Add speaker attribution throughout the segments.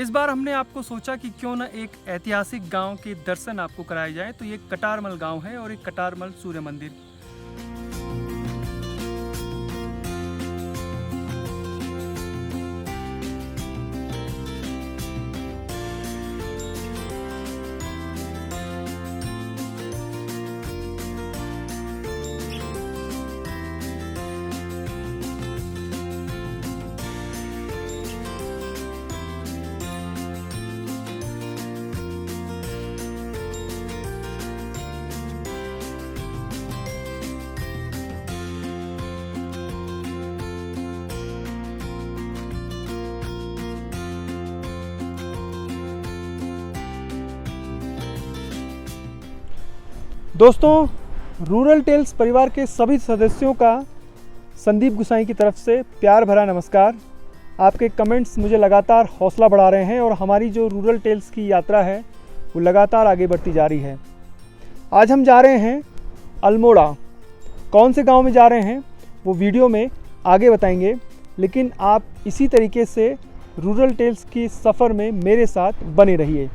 Speaker 1: इस बार हमने आपको सोचा कि क्यों ना एक ऐतिहासिक गांव के दर्शन आपको कराए जाएं। तो ये कटारमल गांव है और एक कटारमल सूर्य मंदिर। दोस्तों, रूरल टेल्स परिवार के सभी सदस्यों का संदीप गुसाई की तरफ से प्यार भरा नमस्कार। आपके कमेंट्स मुझे लगातार हौसला बढ़ा रहे हैं और हमारी जो रूरल टेल्स की यात्रा है वो लगातार आगे बढ़ती जा रही है। आज हम जा रहे हैं अल्मोड़ा। कौन से गांव में जा रहे हैं वो वीडियो में आगे बताएंगे, लेकिन आप इसी तरीके से रूरल टेल्स की सफ़र में मेरे साथ बने रहिए।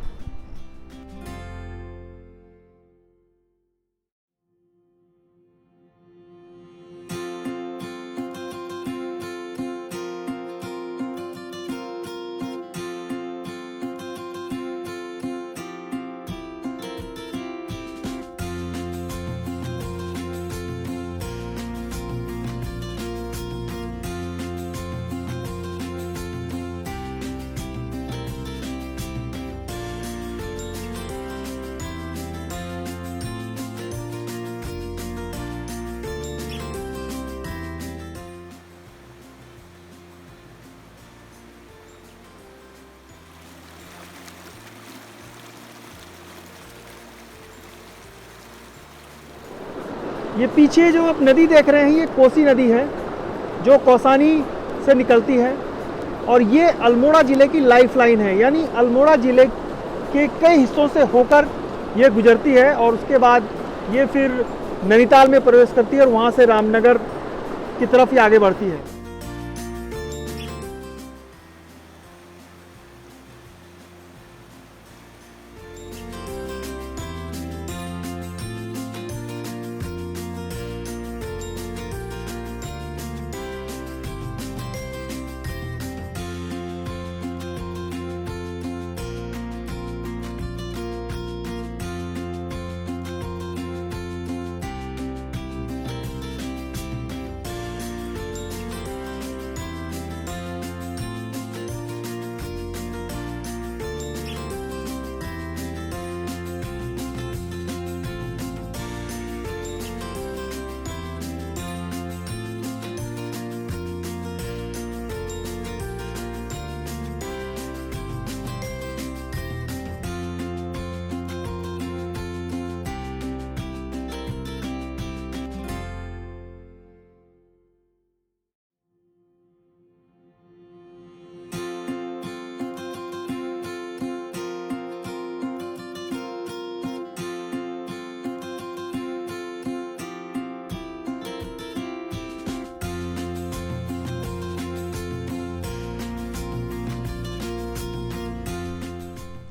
Speaker 1: ये पीछे जो आप नदी देख रहे हैं ये कोसी नदी है जो कौसानी से निकलती है और ये अल्मोड़ा ज़िले की लाइफलाइन है। यानी अल्मोड़ा ज़िले के कई हिस्सों से होकर ये गुजरती है और उसके बाद ये फिर नैनीताल में प्रवेश करती है और वहाँ से रामनगर की तरफ ही आगे बढ़ती है।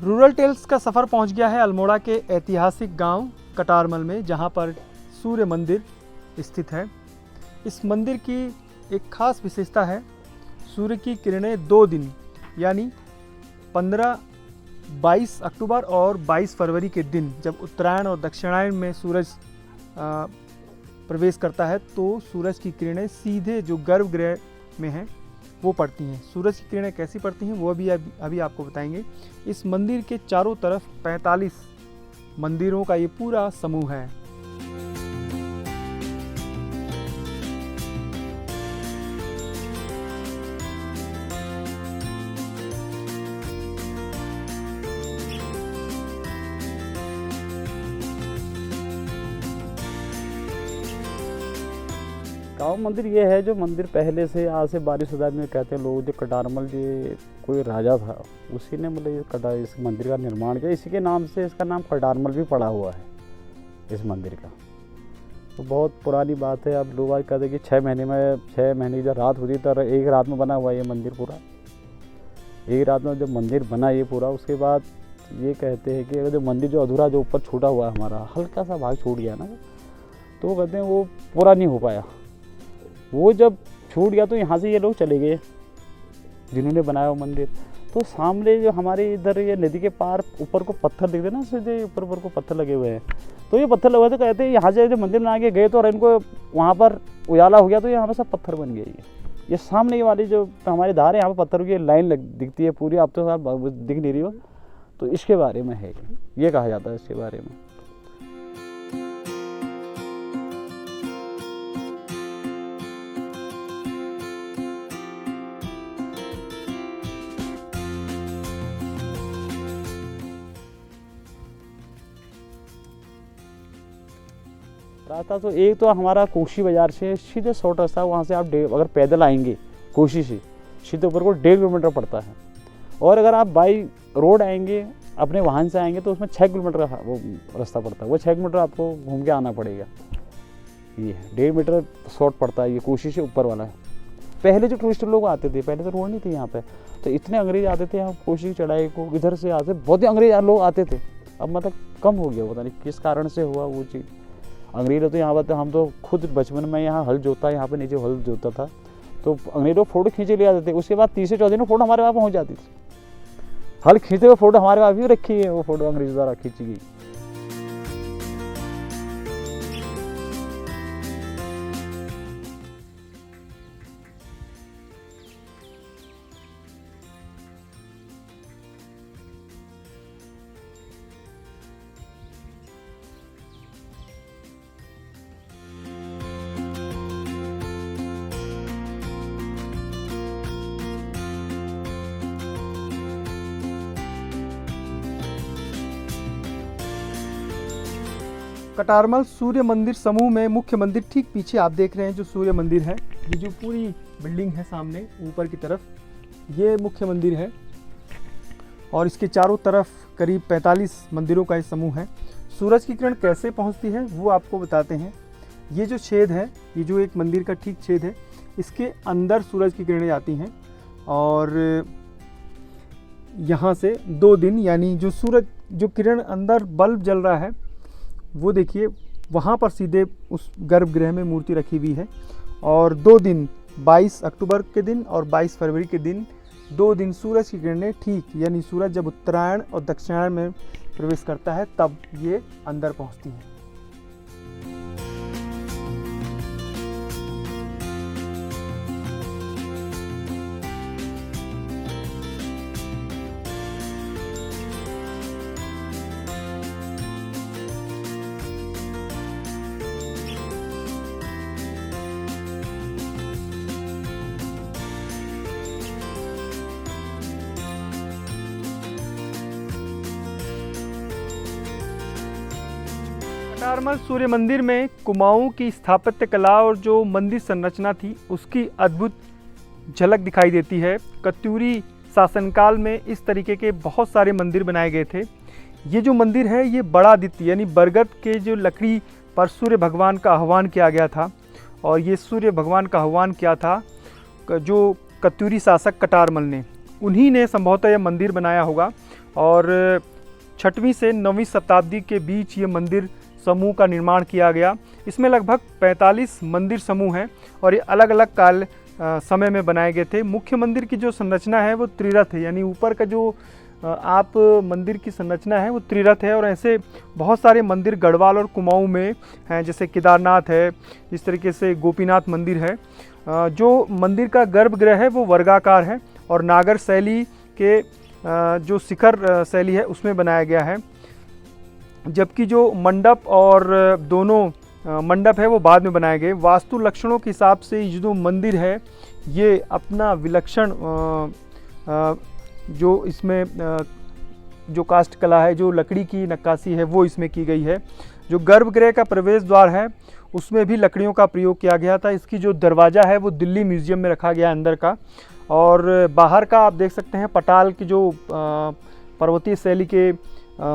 Speaker 1: रूरल टेल्स का सफ़र पहुंच गया है अल्मोड़ा के ऐतिहासिक गांव कटारमल में, जहां पर सूर्य मंदिर स्थित है। इस मंदिर की एक खास विशेषता है, सूर्य की किरणें 2 दिन यानी 15, 22 अक्टूबर और 22 फरवरी के दिन जब उत्तरायण और दक्षिणायन में सूरज प्रवेश करता है तो सूरज की किरणें सीधे जो गर्भगृह में हैं वो पड़ती हैं। सूरज की किरणें कैसी पड़ती हैं वो भी अभी आपको बताएंगे। इस मंदिर के चारों तरफ 45 मंदिरों का ये पूरा समूह है।
Speaker 2: गाँव मंदिर ये है जो मंदिर पहले से आज से 1200 में कहते हैं लोग, जो कटारमल जी कोई राजा था उसी ने मतलब इस मंदिर का निर्माण किया। इसी के नाम से इसका नाम कटारमल भी पड़ा हुआ है इस मंदिर का। तो बहुत पुरानी बात है। अब लोग आज कहते हैं कि 6 महीने की जब रात होती तो एक रात में बना हुआ ये मंदिर पूरा। एक रात में जब मंदिर बना ये पूरा, उसके बाद ये कहते हैं कि जो मंदिर जो अधूरा जो ऊपर छूटा हुआ है हमारा, हल्का सा भाग छूट गया ना, तो वो कहते हैं वो पूरा नहीं हो पाया। वो जब छूट गया तो यहाँ से ये लोग चले गए जिन्होंने बनाया वो मंदिर। तो सामने जो हमारे इधर ये नदी के पार ऊपर को पत्थर दिखते ना, सीधे ऊपर को पत्थर लगे हुए हैं, तो ये पत्थर लगे थे, कहते हैं यहाँ से जो मंदिर बना के गए तो और इनको वहाँ पर उजाला हो गया तो यहाँ पर सब पत्थर बन गए। ये सामने वाली जो हमारी धार है, यहाँ पर पत्थरों की लाइन दिखती है पूरी, अब तो साथ दिख नहीं रही हो, तो इसके बारे में है ये कहा जाता है इसके बारे में। रास्ता तो एक तो हमारा कोशी बाज़ार से सीधे शॉर्ट रास्ता, वहाँ से आप अगर पैदल आएंगे कोशी से सीधे ऊपर को 1.5 किलोमीटर पड़ता है, और अगर आप बाई रोड आएंगे अपने वाहन से आएंगे तो उसमें 6 किलोमीटर का वो रास्ता पड़ता है। वो 6 किलोमीटर आपको घूम के आना पड़ेगा। ये 1.5 मीटर शॉर्ट पड़ता है ये कोशी से ऊपर वाला है। पहले जो टूरिस्ट लोग आते थे, पहले तो रोड नहीं थी यहाँ पे, तो इतने अंग्रेज आते थे यहाँ कोशी की चढ़ाई को, इधर से आते बहुत ही अंग्रेज लोग आते थे। अब मतलब कम हो गया, पता नहीं किस कारण से हुआ वो चीज़। अंग्रेज तो यहाँ पर हम तो खुद बचपन में यहाँ हल जोता, यहाँ पे नीचे हल जोता था, तो अंग्रेज लोग फोटो खींचे ले आते थे। उसके बाद तीसरे चौथे दिन फोटो हमारे वहाँ पहुँच जाती थी। हल खींचते हुए फोटो हमारे वहाँ भी रखी है, वो फोटो अंग्रेज द्वारा खींची गई।
Speaker 1: कटारमल सूर्य मंदिर समूह में मुख्य मंदिर ठीक पीछे आप देख रहे हैं जो सूर्य मंदिर है, ये जो पूरी बिल्डिंग है सामने ऊपर की तरफ, ये मुख्य मंदिर है और इसके चारों तरफ करीब 45 मंदिरों का ये समूह है। सूरज की किरण कैसे पहुंचती है वो आपको बताते हैं। ये जो छेद है, ये जो एक मंदिर का ठीक छेद है, इसके अंदर सूरज की किरणें जाती हैं और यहाँ से 2 दिन यानी जो सूरज जो किरण अंदर बल्ब जल रहा है वो देखिए वहाँ पर सीधे उस गर्भगृह में मूर्ति रखी हुई है। और 2 दिन 22 अक्टूबर के दिन और 22 फरवरी के दिन 2 दिन सूरज की किरणें ठीक यानी सूरज जब उत्तरायण और दक्षिणायण में प्रवेश करता है तब ये अंदर पहुँचती हैं। कटारमल सूर्य मंदिर में कुमाऊं की स्थापत्य कला और जो मंदिर संरचना थी उसकी अद्भुत झलक दिखाई देती है। कत्यूरी शासनकाल में इस तरीके के बहुत सारे मंदिर बनाए गए थे। ये जो मंदिर है ये बड़ादित्य यानी बरगद के जो लकड़ी पर सूर्य भगवान का आह्वान किया गया था और ये सूर्य भगवान का आह्वान किया था जो कत्यूरी शासक कटारमल ने, उन्हीं ने संभवतः यह मंदिर बनाया होगा। और 6वीं से 9वीं शताब्दी के बीच ये मंदिर समूह का निर्माण किया गया। इसमें लगभग 45 मंदिर समूह हैं और ये अलग अलग काल समय में बनाए गए थे। मुख्य मंदिर की जो संरचना है वो त्रिरथ है, यानी ऊपर का जो आप मंदिर की संरचना है वो त्रिरथ है। और ऐसे बहुत सारे मंदिर गढ़वाल और कुमाऊं में हैं, जैसे केदारनाथ है, इस तरीके से गोपीनाथ मंदिर है। जो मंदिर का गर्भगृह है वो वर्गाकार है और नागर शैली के जो शिखर शैली है उसमें बनाया गया है, जबकि जो मंडप और दोनों मंडप है वो बाद में बनाए गए। वास्तु लक्षणों के हिसाब से ये जो मंदिर है ये अपना विलक्षण जो इसमें जो काष्ठ कला है, जो लकड़ी की नक्काशी है वो इसमें की गई है। जो गर्भगृह का प्रवेश द्वार है उसमें भी लकड़ियों का प्रयोग किया गया था। इसकी जो दरवाज़ा है वो दिल्ली म्यूज़ियम में रखा गया अंदर का, और बाहर का आप देख सकते हैं पटाल की जो पर्वतीय शैली के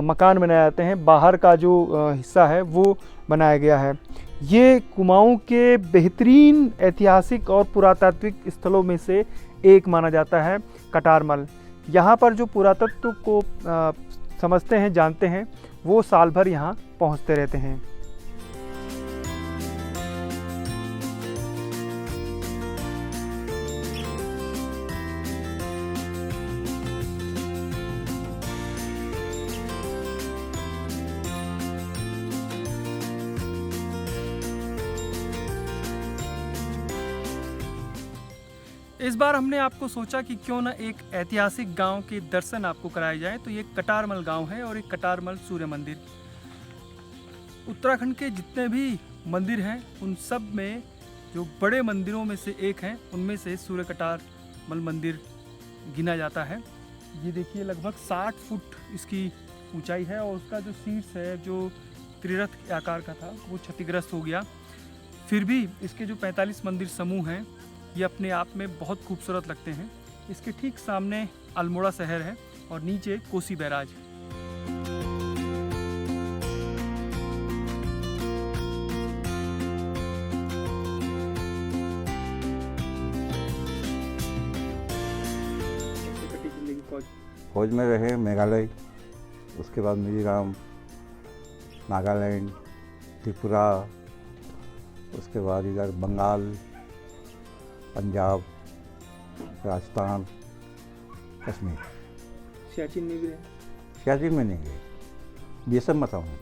Speaker 1: मकान बनाए जाते हैं, बाहर का जो हिस्सा है वो बनाया गया है। ये कुमाऊं के बेहतरीन ऐतिहासिक और पुरातात्विक स्थलों में से एक माना जाता है कटारमल। यहाँ पर जो पुरातत्व को समझते हैं, जानते हैं, वो साल भर यहाँ पहुँचते रहते हैं। इस बार हमने आपको सोचा कि क्यों ना एक ऐतिहासिक गांव के दर्शन आपको कराए जाएं। तो ये कटारमल गांव है और एक कटारमल सूर्य मंदिर। उत्तराखंड के जितने भी मंदिर हैं उन सब में जो बड़े मंदिरों में से एक हैं, उनमें से सूर्य कटारमल मंदिर गिना जाता है। ये देखिए लगभग 60 फुट इसकी ऊंचाई है और उसका जो शीर्ष है जो त्रिरथ के आकार का था वो क्षतिग्रस्त हो गया। फिर भी इसके जो 45 मंदिर समूह हैं ये अपने आप में बहुत खूबसूरत लगते हैं। इसके ठीक सामने अल्मोड़ा शहर है और नीचे कोसी बैराज।
Speaker 3: फौज में रहे मेघालय, उसके बाद मिजोरम, नागालैंड, त्रिपुरा, उसके बाद इधर बंगाल, पंजाब, राजस्थान, कश्मीर।
Speaker 1: सियाचिन में भी रहे?
Speaker 3: सियाचिन में नहीं गए, बीएसएफ में था हूँ।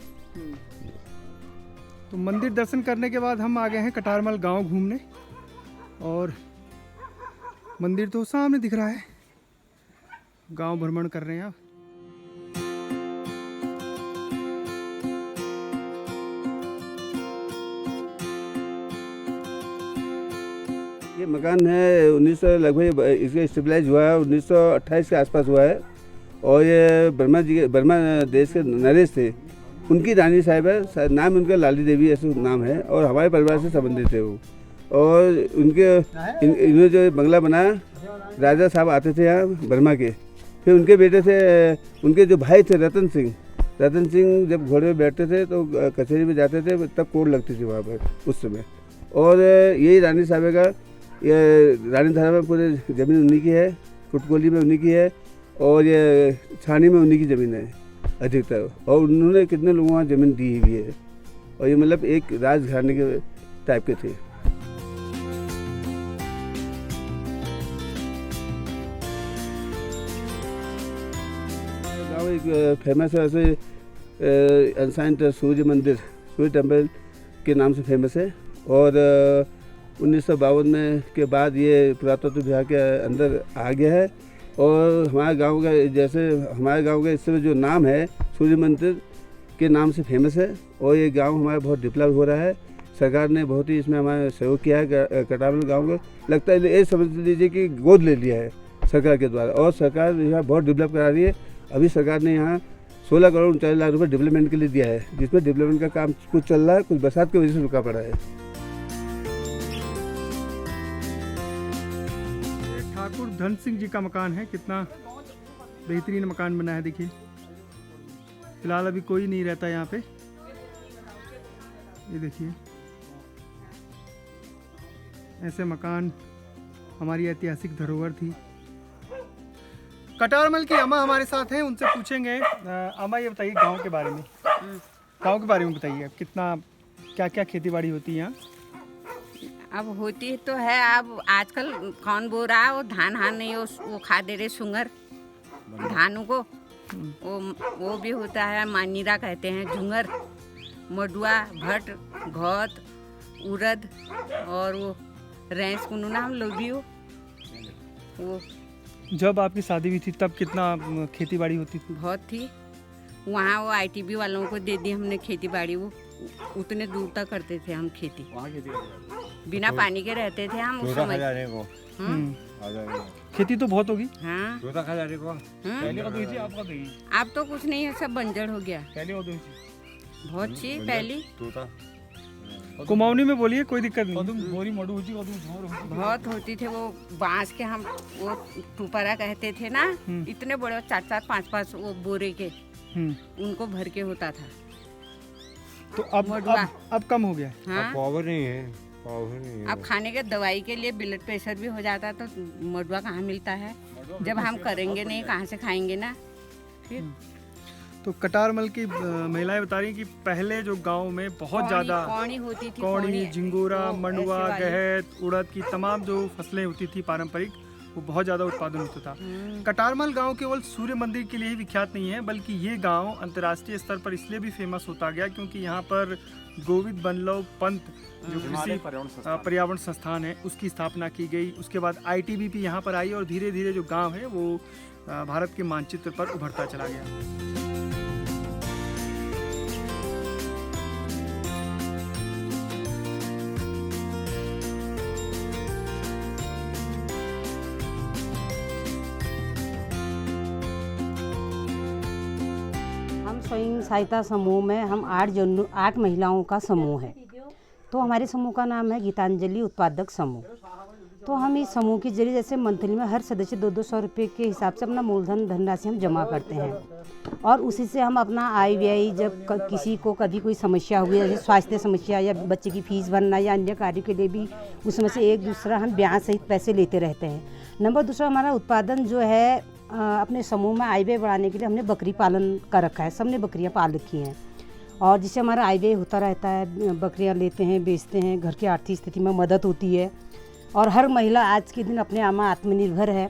Speaker 1: तो मंदिर दर्शन करने के बाद हम आ गए हैं कटारमल गांव घूमने और मंदिर तो सामने दिख रहा है। गांव भ्रमण कर रहे हैं आप।
Speaker 4: ये मकान है 1900 लगभग इसका स्टेबलाइज हुआ है 1928 के आसपास हुआ है और ये बर्मा देश के नरेश थे, उनकी रानी साहिब है, नाम उनका लाली देवी ऐसे नाम है और हमारे परिवार से संबंधित है वो। और उनके इन्होंने जो बंगला बनाया, राजा साहब आते थे यहाँ बर्मा के, फिर उनके बेटे थे, उनके जो भाई थे रतन सिंह जब घोड़े में बैठते थे तो कचहरी में जाते थे तब कोड लगती थी वहाँ पर उस समय। और यही रानी साहब का ये रानी धारा में पूरे ज़मीन उन्हीं की है, कुटकोली में उन्हीं की है और ये छानी में उन्हीं की ज़मीन है अधिकतर। और उन्होंने कितने लोगों को वहाँ ज़मीन दी हुई है और ये मतलब एक राजघराने के टाइप के थे। गाँव एक फेमस है ऐसे अनसाइंट सूर्य मंदिर, सूर्य टेम्पल के नाम से फेमस है। और 1952 में के बाद ये पुरातत्व विभाग के अंदर आ गया है और हमारे गांव का, जैसे हमारे गांव का इस समय जो नाम है सूर्य मंदिर के नाम से फेमस है और ये गांव हमारा बहुत डेवलप हो रहा है। सरकार ने बहुत ही इसमें हमारा सहयोग किया है। कटारमल गांव को लगता है ये समझ लीजिए कि गोद ले लिया है सरकार के द्वारा और सरकार यहाँ बहुत डेवलप करा रही है। अभी सरकार ने यहाँ 16 करोड़ 39 लाख रुपये डेवलपमेंट के लिए दिया है, जिसमें डेवलपमेंट का काम कुछ चल रहा है, कुछ बरसात की वजह से रुका पड़ा है।
Speaker 1: ठाकुर धन सिंह जी का मकान है, कितना बेहतरीन मकान बना है। देखिए फिलहाल अभी कोई नहीं रहता यहाँ पे। ये देखिए ऐसे मकान हमारी ऐतिहासिक धरोहर थी। कटारमल की अम्मा हमारे साथ हैं, उनसे पूछेंगे। अम्मा ये बताइए गांव के बारे में, गांव के बारे में बताइए, कितना क्या क्या खेती बाड़ी होती है यहाँ?
Speaker 5: अब होती तो है, अब आजकल कौन बो रहा है, वो धान नहीं वो खा दे रहे सुंगर धानों को। वो भी होता है, मानीरा कहते हैं, झुंगर, मडुआ, भट, घौत, उड़द और वो रैंस कुनू नाम लोभी वो।
Speaker 1: जब आपकी शादी हुई थी तब कितना खेती बाड़ी होती थी?
Speaker 5: बहुत थी। वहाँ वो आईटीबी वालों को दे दी हमने खेती बाड़ी, वो उतने दूर तक करते थे हम खेती, बिना पानी के रहते थे हम उस समय।
Speaker 1: खेती तो बहुत होगी।
Speaker 5: हाँ अब तो कुछ नहीं है, सब बंजर हो गया। बहुत सी पहली
Speaker 1: कुमाऊनी में बोलिए, कोई दिक्कत नहीं।
Speaker 5: बहुत होती थे वो बांस के, हम वो टुपरा कहते थे ना, इतने बड़े 4-4 5-5 वो बोरे के, उनको भर के होता था।
Speaker 1: तो अब कम हो गया।
Speaker 5: हाँ
Speaker 3: पावर नहीं है।
Speaker 5: अब खाने के दवाई के लिए ब्लड प्रेशर भी हो जाता है, तो मडुआ कहाँ मिलता है। जब हम करेंगे नहीं कहाँ से खाएंगे ना फिर।
Speaker 1: तो कटारमल की महिलाएं बता रही हैं कि पहले जो गांव में बहुत ज़्यादा
Speaker 5: कौड़ी होती थी,
Speaker 1: कौड़ी, झिंगोरा,
Speaker 5: वो
Speaker 1: मंडुआ,
Speaker 5: ऐसे वाली।
Speaker 1: गहत, उड़द की तमाम जो फसलें होती थी पारंपरिक, वो बहुत ज़्यादा उत्पादन होता था। कटारमल गांव केवल सूर्य मंदिर के लिए ही विख्यात नहीं है, बल्कि ये गांव अंतर्राष्ट्रीय स्तर पर इसलिए भी फेमस होता गया क्योंकि यहाँ पर गोविंद बल्लभ पंत जो कृषि पर्यावरण संस्थान है उसकी स्थापना की गई। उसके बाद ITBP यहाँ पर आई और धीरे धीरे जो गांव है वो भारत के मानचित्र पर उभरता चला गया।
Speaker 6: हम स्वयं सहायता समूह में हम 8 महिलाओं का समूह है। तो हमारे समूह का नाम है गीतांजलि उत्पादक समूह। तो हम इस समूह के जरिए जैसे मंथली में हर सदस्य 200 रुपये के हिसाब से अपना मूलधन धनराशि हम जमा करते हैं और उसी से हम अपना आय व्यय जब किसी को कभी कोई समस्या हुई जैसे स्वास्थ्य समस्या या बच्चे की फीस भरना या अन्य कार्य के लिए भी उसमें से एक दूसरा हम ब्याज सहित पैसे लेते रहते हैं। नंबर दूसरा हमारा उत्पादन जो है अपने समूह में आय व्यय बढ़ाने के लिए हमने बकरी पालन कर रखा है। सबने बकरियां पाल रखी हैं और जिससे हमारा आय व्यय होता रहता है। बकरियां लेते हैं, बेचते हैं, घर की आर्थिक स्थिति में मदद होती है और हर महिला आज के दिन अपने आप आत्मनिर्भर है।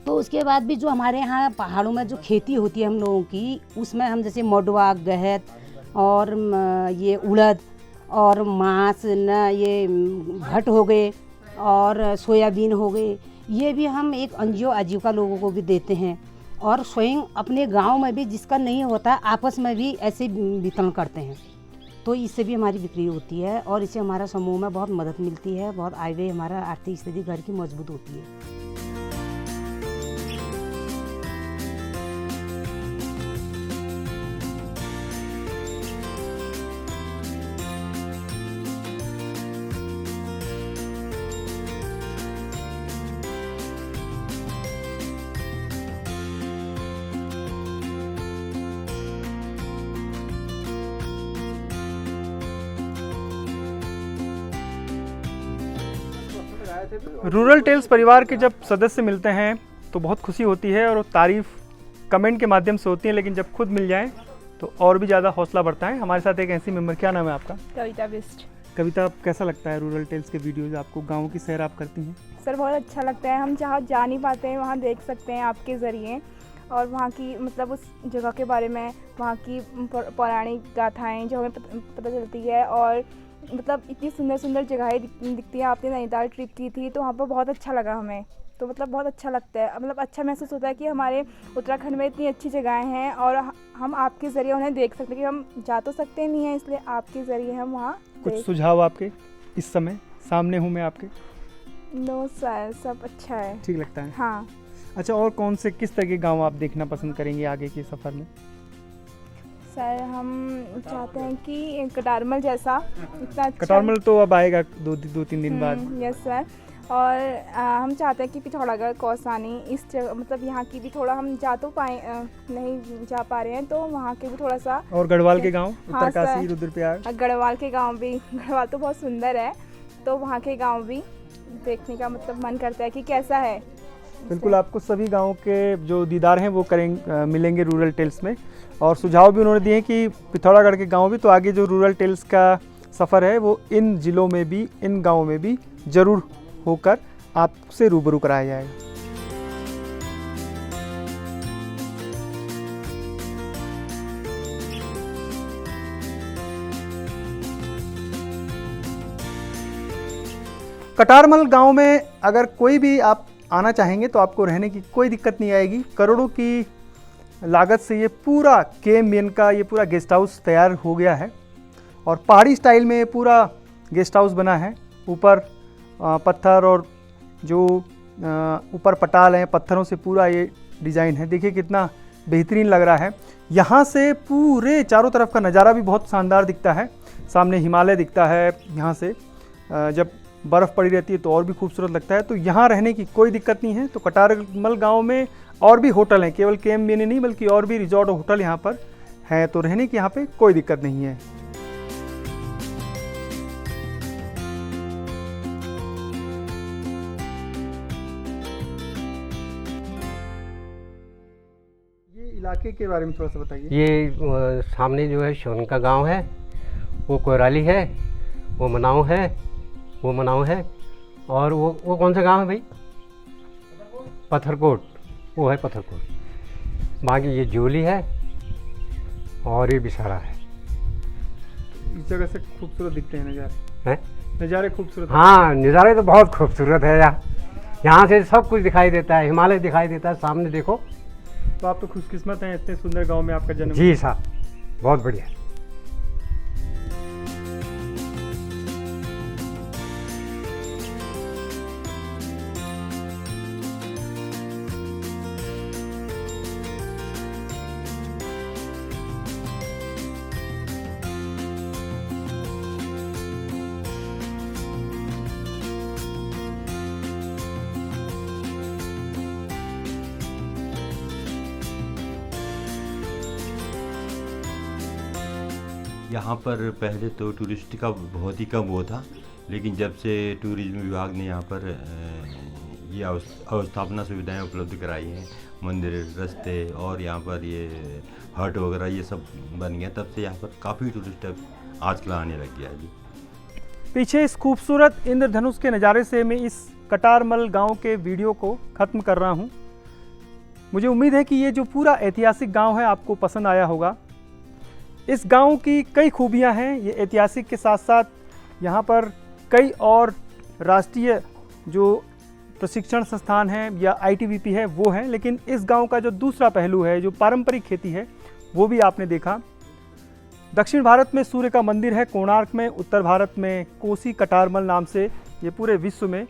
Speaker 6: तो उसके बाद भी जो हमारे यहाँ पहाड़ों में जो खेती होती है हम लोगों की, उसमें हम जैसे मंडुआ, गहत और ये उड़द और मांस न ये भट्ट हो गए और सोयाबीन हो गए, ये भी हम एक NGO आजीविका लोगों को भी देते हैं और स्वयं अपने गांव में भी जिसका नहीं होता आपस में भी ऐसे वितरण करते हैं। तो इससे भी हमारी बिक्री होती है और इससे हमारा समूह में बहुत मदद मिलती है, बहुत आय व्यय हमारा आर्थिक स्थिति घर की मजबूत होती है।
Speaker 1: रूरल टेल्स परिवार के जब सदस्य मिलते हैं तो बहुत खुशी होती है और तारीफ कमेंट के माध्यम से होती है, लेकिन जब खुद मिल जाएं तो और भी ज़्यादा हौसला बढ़ता है। हमारे साथ एक ऐसी मेंबर, क्या नाम है आपका?
Speaker 7: कविता बिस्ट।
Speaker 1: कविता, कैसा लगता है रूरल टेल्स के वीडियोज़ आपको? गाँव की सैर आप करती हैं?
Speaker 7: सर बहुत अच्छा लगता है, हम जहाँ जा नहीं पाते हैं वहाँ देख सकते हैं आपके ज़रिए और वहाँ की मतलब उस जगह के बारे में, वहाँ की पौराणिक गाथाएँ जो हमें पता चलती है और मतलब इतनी सुंदर सुंदर जगहें दिखती हैं। आपने नैनीताल ट्रिप की थी तो वहाँ पर बहुत अच्छा लगा हमें, तो मतलब बहुत अच्छा लगता है, मतलब अच्छा महसूस होता है कि हमारे उत्तराखंड में इतनी अच्छी जगहें हैं और हम आपके ज़रिए उन्हें देख सकते हैं कि हम जा तो सकते नहीं हैं, इसलिए आपके ज़रिए हम वहाँ
Speaker 1: कुछ सुझाव आपके इस समय सामने हूँ मैं आपके?
Speaker 7: नो सर, सब अच्छा है,
Speaker 1: ठीक लगता है।
Speaker 7: हाँ।
Speaker 1: अच्छा, और कौन से किस तरह के गाँव आप देखना पसंद करेंगे आगे के सफ़र में?
Speaker 7: सर हम चाहते हैं कि कटारमल जैसा इतना अच्छा।
Speaker 1: कटारमल तो अब आएगा दो तीन दिन बाद।
Speaker 7: यस सर, और हम चाहते हैं कि पिथौरागढ़, कौसानी इस जगह मतलब यहाँ की भी थोड़ा हम जा तो पाए नहीं जा पा रहे हैं, तो वहाँ के भी थोड़ा सा। और
Speaker 1: गढ़वाल के गांव,
Speaker 7: हाँ
Speaker 1: उत्तरकाशी, रुद्रप्रयाग।
Speaker 7: गढ़वाल के गांव भी, गढ़वाल तो बहुत सुंदर है, तो वहाँ के गांव भी देखने का मतलब मन करता है कि कैसा है।
Speaker 1: बिल्कुल, आपको सभी गाँव के जो दीदार हैं वो मिलेंगे रूरल टेल्स में। और सुझाव भी उन्होंने दिए हैं कि पिथौरागढ़ के गांव भी, तो आगे जो रूरल टेल्स का सफ़र है वो इन ज़िलों में भी, इन गाँवों में भी ज़रूर होकर आपसे रूबरू कराया जाएगा। कटारमल गांव में अगर कोई भी आप आना चाहेंगे तो आपको रहने की कोई दिक्कत नहीं आएगी। करोड़ों की लागत से ये पूरा KMBN का ये पूरा गेस्ट हाउस तैयार हो गया है और पहाड़ी स्टाइल में ये पूरा गेस्ट हाउस बना है। ऊपर पत्थर और जो ऊपर पटाल हैं, पत्थरों से पूरा ये डिज़ाइन है। देखिए कितना बेहतरीन लग रहा है। यहाँ से पूरे चारों तरफ का नज़ारा भी बहुत शानदार दिखता है। सामने हिमालय दिखता है, यहाँ से जब बर्फ़ पड़ी रहती है तो और भी खूबसूरत लगता है। तो यहाँ रहने की कोई दिक्कत नहीं है। तो कटारमल गांव में और भी होटल हैं, केवल KMBN नहीं बल्कि और भी रिजॉर्ट और होटल यहाँ पर हैं, तो रहने की यहाँ पे कोई दिक्कत नहीं है। इलाके के बारे में थोड़ा सा बताइए।
Speaker 8: ये सामने जो है सोन का गांव है, वो कोयराली है, वो मनाऊ है और वो कौन सा गांव है भाई? पत्थरकोट, वो है पत्थरकोट। बाकी ये जोली है और ये बिसारा है।
Speaker 1: इस जगह से खूबसूरत दिखते हैं नज़ारे।
Speaker 8: हैं?
Speaker 1: नज़ारे खूबसूरत।
Speaker 8: हाँ, नज़ारे तो बहुत खूबसूरत है यहाँ से सब कुछ दिखाई देता है, हिमालय दिखाई देता है, सामने देखो।
Speaker 1: तो आप तो खुशकिस्मत हैं, इतने सुंदर गांव में आपका जन्म।
Speaker 8: जी साहब, बहुत बढ़िया।
Speaker 9: यहाँ पर पहले तो टूरिस्ट का बहुत ही कम वो था, लेकिन जब से टूरिज्म विभाग ने यहाँ पर ये अवस्थापना सुविधाएं उपलब्ध कराई हैं, मंदिर, रास्ते और यहाँ पर ये हट वगैरह ये सब बन गया, तब से यहाँ पर काफ़ी टूरिस्ट आजकल आने लग गया है जी।
Speaker 1: पीछे इस खूबसूरत इंद्रधनुष के नज़ारे से मैं इस कटारमल गांव के वीडियो को ख़त्म कर रहा हूं। मुझे उम्मीद है कि ये जो पूरा ऐतिहासिक गांव है आपको पसंद आया होगा। इस गांव की कई खूबियां हैं। ये ऐतिहासिक के साथ साथ यहाँ पर कई और राष्ट्रीय जो प्रशिक्षण संस्थान हैं या ITBP है वो हैं, लेकिन इस गांव का जो दूसरा पहलू है, जो पारंपरिक खेती है, वो भी आपने देखा। दक्षिण भारत में सूर्य का मंदिर है कोणार्क में, उत्तर भारत में कोसी कटारमल नाम से ये पूरे विश्व में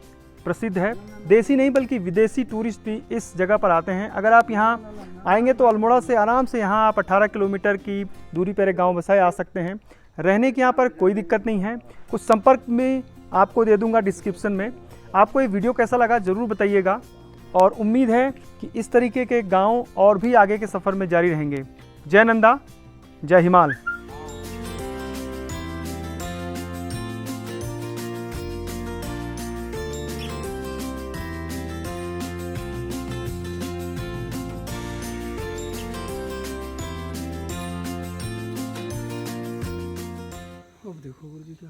Speaker 1: प्रसिद्ध है। देसी नहीं बल्कि विदेशी टूरिस्ट भी इस जगह पर आते हैं। अगर आप यहाँ आएंगे तो अल्मोड़ा से आराम से यहाँ आप 18 किलोमीटर की दूरी पर गांव बसाए आ सकते हैं। रहने की यहाँ पर कोई दिक्कत नहीं है। कुछ संपर्क में आपको दे दूंगा डिस्क्रिप्शन में। आपको ये वीडियो कैसा लगा ज़रूर बताइएगा और उम्मीद है कि इस तरीके के गाँव और भी आगे के सफ़र में जारी रहेंगे। जय नंदा, जय हिमाल। अब देखो गुरु जी क्या